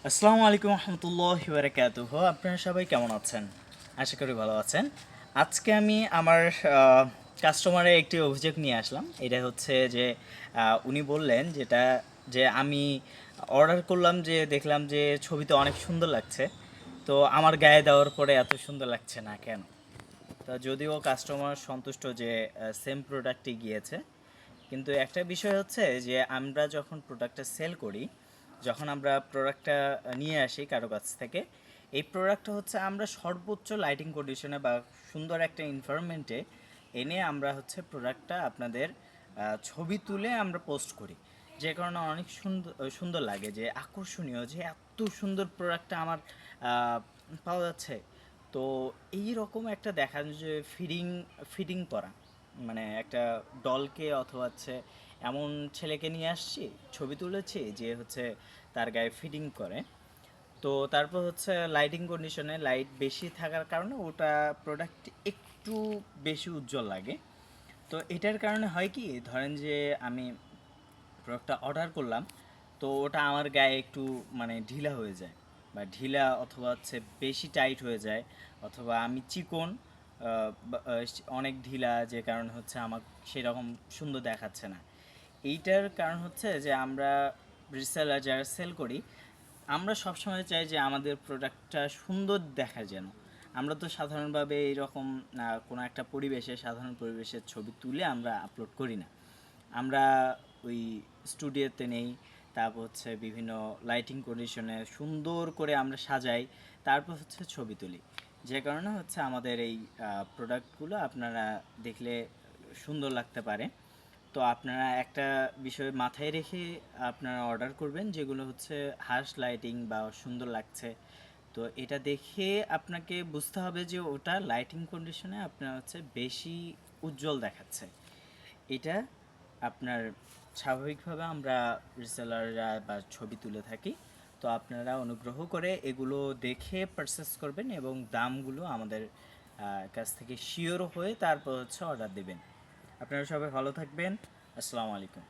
আসসালামু আলাইকুম রহমতুল্লাহি বারাকাতুহু। আপনারা সবাই কেমন আছেন? আশা করি ভালো আছেন। আজকে আমি আমার কাস্টমারের একটি অভিযোগ নিয়ে আসলাম। এটা হচ্ছে যে উনি বললেন যে আমি অর্ডার করলাম, যে দেখলাম যে ছবিতে অনেক সুন্দর লাগছে, তো আমার গায়ে দেওয়ার পরে এত সুন্দর লাগছে না কেন? তা যদিও কাস্টমার সন্তুষ্ট যে সেম প্রোডাক্টই গিয়েছে, কিন্তু একটা বিষয় হচ্ছে যে আমরা যখন প্রোডাক্টটা সেল করি, যখন আমরা প্রোডাক্টটা নিয়ে আসি কারো কাছ থেকে, এই প্রোডাক্টটা হচ্ছে আমরা সর্বোচ্চ লাইটিং কন্ডিশনে বা সুন্দর একটা এনভায়রনমেন্টে এনে আমরা হচ্ছে প্রোডাক্টটা আপনাদের ছবি তুলে আমরা পোস্ট করি, যে কারণে অনেক সুন্দর সুন্দর লাগে, যে আকর্ষণীয়, যে এত সুন্দর প্রোডাক্টটা আমার পাওয়া যাচ্ছে। তো এই রকম একটা দেখা যায় যে ফিডিং ফিডিং করা, মানে একটা ডলকে অথবা হচ্ছে এমন ছেলেকে নিয়ে আসছি, ছবি তুলেছি যে হচ্ছে তার গায়ে ফিটিং করে। তো তারপর হচ্ছে লাইটিং কন্ডিশনে লাইট বেশি থাকার কারণে ওটা প্রোডাক্ট একটু বেশি উজ্জ্বল লাগে। তো এটার কারণে হয় কি, ধরেন যে আমি প্রোডাক্টটা অর্ডার করলাম, তো ওটা আমার গায়ে একটু মানে ঢিলা হয়ে যায়, বা ঢিলা অথবা হচ্ছে বেশি টাইট হয়ে যায়, অথবা আমি চিকন, অনেক ঢিলা, যে কারণে হচ্ছে আমার সেরকম সুন্দর দেখাচ্ছে না। এইটার কারণ হচ্ছে যে আমরা রিসেলার যারা সেল করি, আমরা সবসময় চাই যে আমাদের প্রোডাক্টটা সুন্দর দেখা যেন। আমরা তো সাধারণভাবে এইরকম কোনো একটা পরিবেশে, সাধারণ পরিবেশের ছবি তুলে আমরা আপলোড করি না। আমরা ওই স্টুডিওতে নেই, তারপর হচ্ছে বিভিন্ন লাইটিং কন্ডিশনে সুন্দর করে আমরা সাজাই, তারপর হচ্ছে ছবি তুলি। যে কারণে হচ্ছে আমাদের এই প্রোডাক্টগুলো আপনারা দেখলে সুন্দর লাগতে পারে। তো আপনারা একটা বিষয় মাথায় রেখে আপনারা অর্ডার করবেন, যেগুলো হচ্ছে হার্শ লাইটিং বা সুন্দর লাগছে। তো এটা দেখে আপনাকে বুঝতে হবে যে ওটা লাইটিং কন্ডিশনে আপনার হচ্ছে বেশি উজ্জ্বল দেখাচ্ছে। এটা আপনার স্বাভাবিকভাবে আমরা রিসেলাররা বা ছবি তুলে থাকি। তো আপনারা অনুগ্রহ করে এগুলো দেখে পারচেস করবেন এবং দামগুলো আমাদের কাছ থেকে শিওর হয়ে তারপর হচ্ছে অর্ডার দেবেন। আপনারা সবাই ভালো থাকবেন। আসসালামু আলাইকুম।